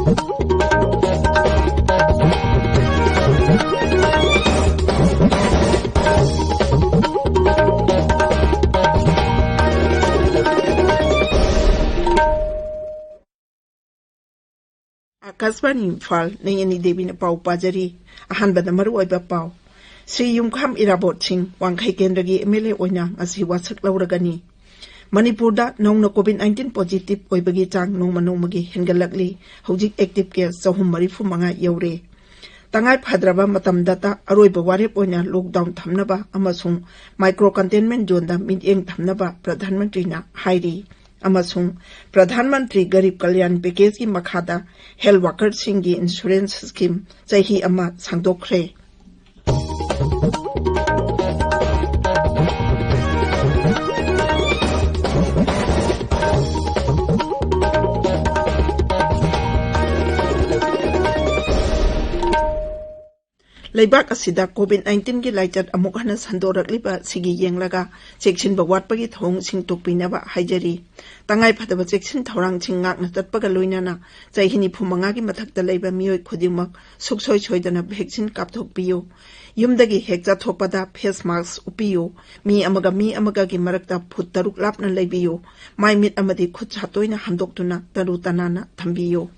Kasban Imphal Nayani Devi na pau pajari ahanba na maruoiba pau Sri Yumkham Irabot Singh Wangkai Kendragi MLA oina asi wasak lauragani Manipur da nongna COVID-19 positive oibagi chang nongma nongmagi hengalakli hojik active case 335 yaure tangai phadraba matamda ta aroiba warep oina lockdown thamnaba amasung micro containment zone da mityeng thamnaba Pradhan Mantri na hairi amasung Pradhan Mantri Garib Kalyan Package ki makhada health worker singi insurance scheme chahi ama sangdokre Laibak asida COVID-19 ki laitat amuk hana sandorakliba sigi yenglaga section bawatpagi thong sing tokpinaba haijari tangai phataba section thorang chingak na tatpaga loinana chaihini phumanga ki mathakta leiba mioi khudimak suksoi choidana vaccine kapthokpiyo yumdagi hekja thokpada face mask upiyo mi amaga ki marakta phut taruk lapna leibiyo mai mit amadi khut chatoina handoktuna taru tanana thambiyo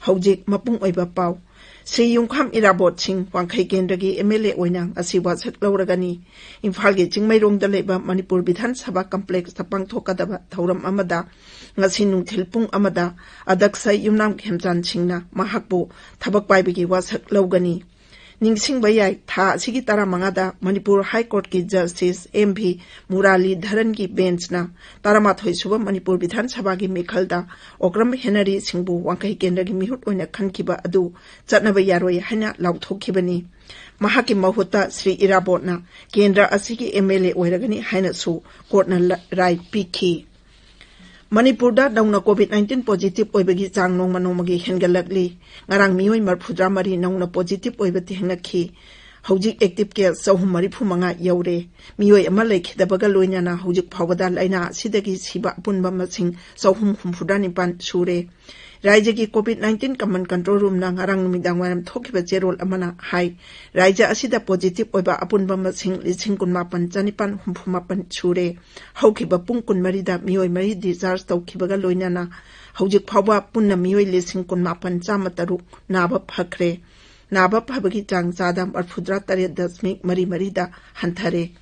hojik mapung oiba pau Sri Yumkham Irabot Singh Wangkai Kendragi MLA oina asi wasak lauragani Imphal ge Chingmairong da leba Manipur Bidhan Sabha Complex tapang thokadaba thauram amada ngasi nungthil pung amada adaksai Yumnam Khemchan Singna mahakbu thabak paibigi wasak laugani Ningsingba yai tha asigi taramangada Manipur High Court ki Justice MP Murali Dharan ki bench na taramathoi suba Manipur Bidhan Sabha ki mikhalda okram Henry Singbu Wangkai Kendragi mihut oina khankiba adu chatnaba yaroi haina lauthokibani mahaki mahuta Sri Irabot na Kendra asigi MLA oiragani haina su court na rai pikhi Manipur da naungna COVID-19 positive oibagi chang nongma nongmagi hengalakli ngarang mioi marphudra mari naungna positive oibati hengakhi hojik active case 335 yaure mioi ama leikhidabaga loinana hojik phawada laina sidagi siba punba masing 334 sure Raija ki COVID-19 command control room na ngarang numidang waram thokiba cherol amana hai Raija asida positive oiba apunba masing 19,758 sure haukiba pungkun marida mioi mari discharge tawkibaga loinana hojik phawba punna mioi 19,936 naba phakre naba phabagi chang chadam arphudra tare dasmik mari marida hanthare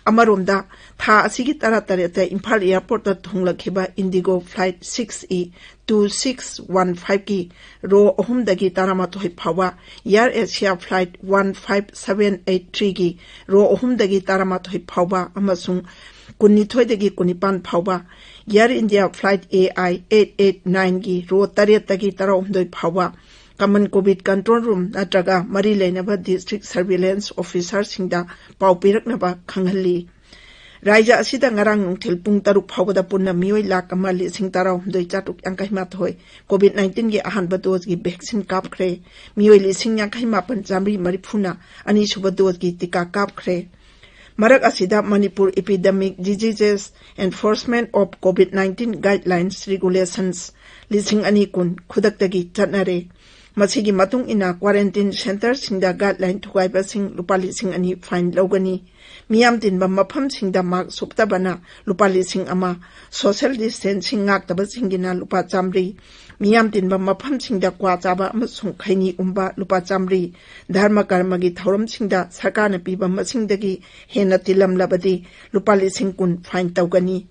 Amaromda tha asigi taratare Imphal airport ta thunglakhiba Indigo flight 6E 2615 ki ro ahumdagi taramathoi phawa Air Asia flight 15783 ki ro ahumdagi taramathoi phawa amasung kunithoidagi kunipan phawa Air India flight AI 889 ki ro taretagi tarahumdoi phawa Common COVID Control Room natraga mari leinaba District Surveillance Officer singda paupiraknaba khanghalli Raija asida ngarang nungthil pung taruk phawada punna mioi lak amali sing tarau doi chatuk angkahima thoi COVID-19 gi ahanba dose gi vaccine kapkhre mioi li sing angkahima pan jamri marifuna ani suba dose gi tika kapkhre Marak asida Manipur Epidemic Diseases Enforcement of COVID-19 Guidelines Regulations lising ani kun khudaktagi chatnare Masigi matung ina quarantine center singda guideline thugaiba sing lupali sing ani fine logani miyam tinba mafam singda mark suptabana lupali sing ama social distancing ngak taba singina lupa chamri miyam tinba mafam singda kwa chaba amasung khaini umba lupa chamri dharma karma gi thoram singda sarkarna piba masingdagi hena tilam labadi lupali sing kun fine tawgani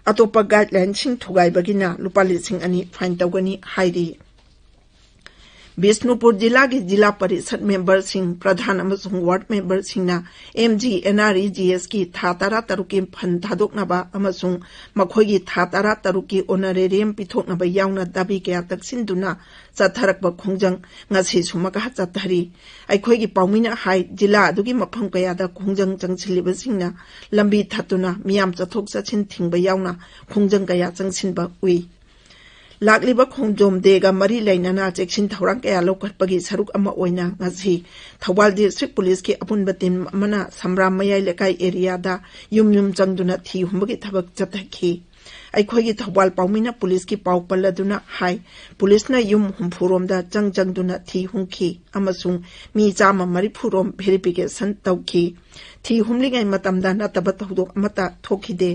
atopa guideline sing thugaibagina lupali sing ani fine tawgani hairi Bishnupur Jila ki Jila Parishad member Singh Pradhan amasung ward member Singna MG NREGS ki thatara taruki phan thadoknaba amasung makhoigi thatara taruki honorarium pithoknaba yauna dabi kya taksinduna chatharakba khongjang ngasi sumaka chathari aikhoigi paumina hai jila adugi mapham kaya da khongjang changchiliba singna lambi thatuna miyam chathok chachin thingba yauna khongjang kaya changsinba ui Lakliba khongjom dega mari lainana cheksin thorang kaya lokatpagi saruk ama oina ngasi Thawal District Police ki apunba team amana Samram Mayai lekai area da yum changduna thi humbagi thabak chathakhi ꯑꯩꯈꯣꯏꯒꯤ ꯊꯧꯕꯥꯜ ꯄꯥꯎꯃꯤꯅ ꯄꯨꯂꯤꯁꯀꯤ ꯄꯥꯎ ꯄꯜꯂꯗꯨꯅ ꯍꯥꯏ ꯄꯨꯂꯤꯁꯅ ꯌꯨꯝ 60ꯔꯣꯝꯗ ꯆꯪꯗꯨꯅ ꯊꯤ ꯍꯨꯝꯈꯤ ꯑꯃꯁꯨꯡ ꯃꯤ 140ꯔꯣꯝ verification ꯇꯧꯈꯤ ꯊꯤ ꯍꯨꯝꯂꯤꯉꯩ ꯃꯇꯝꯗ ꯅꯠꯇꯕ ꯊꯧꯗꯣꯛ ꯑꯃꯠꯇ ꯊꯣꯛꯈꯤꯗꯦ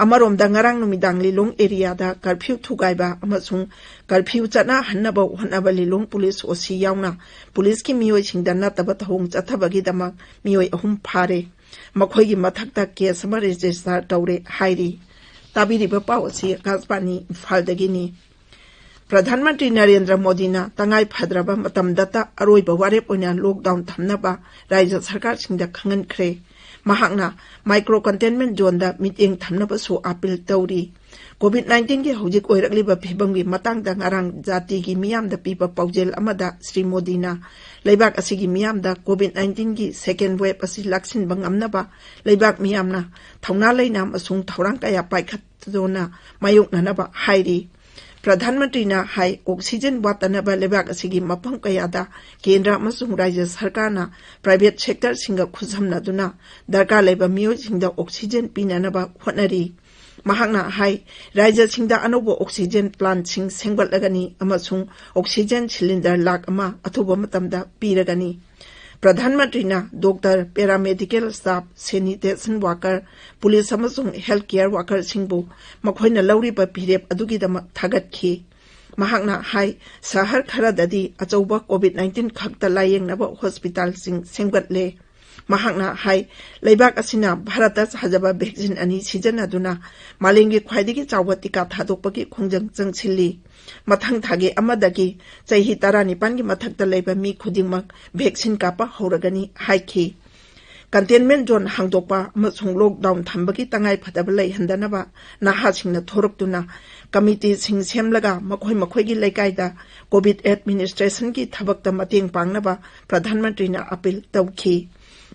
ꯑꯃꯔꯣꯝꯗ ꯉꯔꯥꯡ ꯅꯨꯃꯤꯗꯥꯡ ꯂꯤꯂꯣꯡ ꯑꯦꯔꯤꯌꯥꯗ ꯀꯔꯐ꯭ꯌꯨ ꯊꯨꯒꯥꯏꯕ ꯑꯃꯁꯨꯡ ꯀꯔꯐ꯭ꯌꯨ ꯆꯠꯅꯍꯟꯅꯕ ꯍꯣꯠꯅꯕ ꯂꯤꯂꯣꯡ ꯄꯨꯂꯤꯁ OC ꯌꯥꯎꯅ ꯄꯨꯂꯤꯁꯀꯤ ꯃꯤꯑꯣꯏꯁꯤꯡꯗ ꯅꯠꯇꯕ ꯊꯧꯑꯣꯡ ꯆꯠꯊꯕꯒꯤꯗꯃꯛ ꯃꯤꯑꯣꯏ 3 ꯐꯥꯔꯦ ꯃꯈꯣꯏꯒꯤ ꯃꯊꯛꯇ ꯀꯦꯁ ꯑꯃ ꯔꯦꯖꯤꯁꯇꯔ ꯇꯧꯔꯦ ꯍꯥꯏꯔꯤ ताबीरिबा पाव असि आकाशवाणी इम्फालदगिनी प्रधान मंत्री नरेंद्र मोदीना तंगाई फद्रबा मतमदता अरोइबा वारेप ओइना लॉकडाउन थमनबा राज्य सरकार सिंगदा खंगनख्रे महाकना माइक्रो कंटेनमेंट जोन दा मीटिंग थमनबसु अपील तौरी कोविड-19 के हौजिक ओइरकलिबा फिबंगी मतंगदा ngarang जाति की मियामदा पीबा पाउजेल अमदा श्री मोदीना लेबाक असिगी मियामदा कोविड-19 की सेकेंड वेव असि लक्सिन बंगमनबा लेबाक मियामना थौना लेना अमसुंग थौरांग कया पाइखतदोना मायोकननबा हाइरी प्रधानमंत्री ना हाई ऑक्सीजन वातनबा लेबाक असिगी मफम कयादा केंद्र अमसुंग राज्य सरकारना प्राइवेट सेक्टर सिंगा खुजमनदुना दरकार लेबा मियोय सिंगदा ऑक्सीजन पिननबा होटनरी महाकना हाई राज्य सिंगदा अनोबो ऑक्सीजन प्लांट सिंग सेंगबलगनी अमसुंग ऑक्सीजन सिलिंडर लाख अमा अथुबा मतमदा पीरगनी प्रधानमंत्री ना doctor paramedical staff sanitation worker police अमसुंग हेल्थ केयर वर्कर सिंगबु मखोइना लौरिबा पिरेप अदुगिदमक थागतखि महाकना हाई शहर खरददी अचौबा कोविड-19 खक्ता लायेंगनबा हॉस्पिटल सिंग सेंगबतले महाकना हाई लेबाक असिना भारत साजबा वैक्सीन अनि सिजनदुना मालेंगी ख्वाइदिगी चावबा टिका थादोकपगी खोंजंग चंगसिल्ली मथंग थागे अमदगी चही 19 की मथक्ता लेबा मी खुदिंगमक वैक्सीन कापा हौरगनी हाइखी कंटेनमेंट जोन हांगदोकपा अमसुंग लॉकडाउन थंबगी तंगाई फदबा लैहंदनबा नाहासिंगना थोरक्तुना कमिटी सिंग सेमलगा मखोय मखोयगी लेकाइदा कोविड एडमिनिस्ट्रेशन की थबकता मतेंग पांगनबा प्रधानमंत्री ना अपील तौखी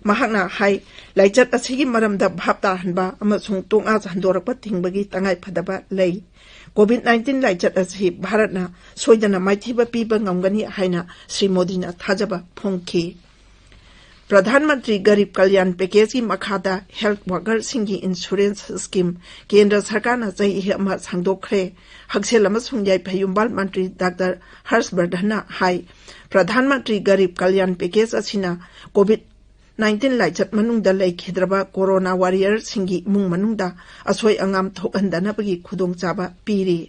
महाकना हाई लाइचत असिगी मरमदा भापता हनबा अमसुंग तोंगा हंदोरकपा थिंगबगी तंगाई फदबा लई कोविड-19 लाइचत असि भारतना सोइदना माइथिबा पीबा ngамगनी हाइना श्री मोदीना थाजबा फोंखी प्रधानमंत्री गरीब कल्याण पैकेज की मखादा हेल्थ वर्कर सिंगी इंश्योरेंस स्कीम केंद्र सरकारना चही अमा सांगदोखरे हक्सेल अमसुंग याइफयुंबाल मंत्री डॉक्टर हर्षवर्धन हाई प्रधानमंत्री गरीब कल्याण पैकेज असिना कोविड-19 लाइचत मनुंगदा लेखिद्रबा कोरोना वॉरियर सिंगी इमुंग मनुंगदा असोय अंगाम थोकहंदनबगी खुदोंचाबा पीरी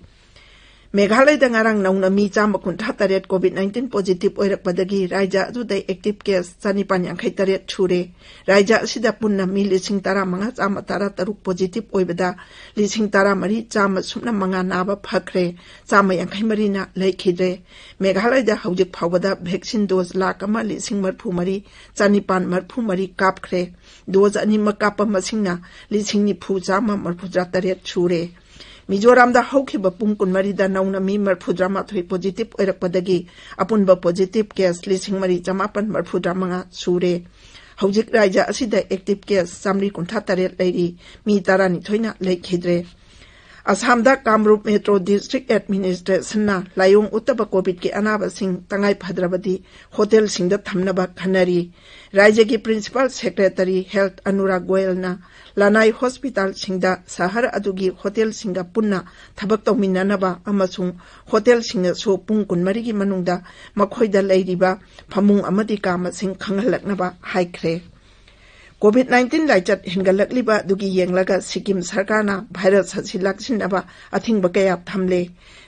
मेघालय दंगारंग नौना मी 153 कोविड-19 पॉजिटिव ओइरकपदगी राज्य अदुदै एक्टिव केस 458 छुरे राज्य असिदा पुन्ना मी 15,513 पॉजिटिव ओइबदा 13,405 नाबा फखरे 153 ना लेखिद्रे मेघालय दा हौजिक फावबदा वैक्सीन डोज 1,33,493 कापखरे डोज अनिम कापा मसिंगना 9,938 छुरे मिजोराम दा हौखिबा पुंग 20 दा नौना मी 43 पॉजिटिव ओइरकपदगी अपुनबा पॉजिटिव केस 9,935 सूरे हौजिक राज्य असिदा एक्टिव केस 153 लैरी मी 12 ना लेखिद्रे असम दा कामरूप मेट्रो डिस्ट्रिक्ट एडमिनिस्ट्रेशन लायोंग उत्तबा कोविड के अनाबा सिंह तंगाई फद्रबदी होटल सिंह दा थमनबा खनरी राज्य की principal secretary health Anurag Goyal ना लानाई हॉस्पिटल सिंह दा शहर अदुगी होटल सिंह दा पुन्ना थबक तौमिन्ननबा अमसुंग होटल सिंह सो पुंग 20 की मनुंगदा मखोइदा लैरिबा फमुंग अमदि काम सिंह खंगहलकनबा हाइख्रे कोविड-19 लाइचत हिंगलकलिबा दुगी येंगलगा सिक्किम सरकारना भाइरस हसि लक्सिनबा अथिंगबा कया थमले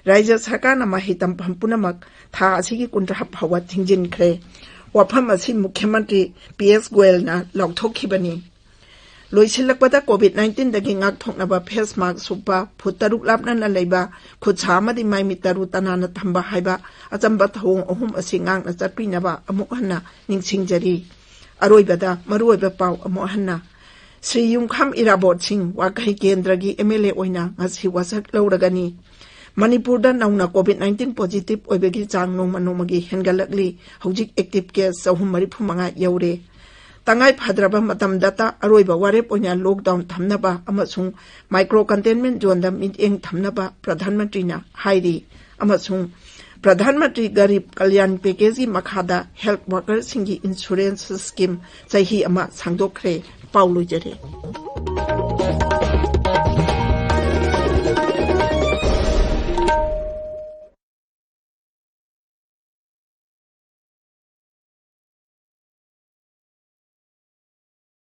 राज्य सरकारना माहितम पुनमक था असिगी कुंद्रा फावा थिंजिनख्रे वाफम असि मुख्यमंत्री PS गोयलना लौथोखिबनी लोइसिलकपदा कोविड-19 दगी ngakthoknaba फेस मास्क सुपा फुट 6 लापनना लेबा खुदसा मदि माइमि 6 तनाना थंबा हाइबा अचंबा थोंग अहुम असि ngang चटपिनबा अमुक हन्ना निंगसिंगजरी अरोइबदा मरुइबा पाव अमोहन्ना श्री युमखाम इराबोट सिंह वाकई केंद्र की MLA ओइना ngasi wasak लौरगनी मणिपुर दा नौना कोविड-19 positive ओइबगी Chang नोमगी हेंगलकली हौजिक active case 335 you're तंगाई फद्रबा मतमदता अरोइबा वारेप ओइना lockdown थमनबा अमसुंग micro containment zone दा मीटिंग थमनबा प्रधानमंत्री ना हाइरी अमसुंग प्रधानमंत्री गरीब कल्याण पैकेज की मखादा हेल्थ वर्कर सिंगी इंश्योरेंस स्कीम चही अमा सांगदोखरे पाउलुजरे।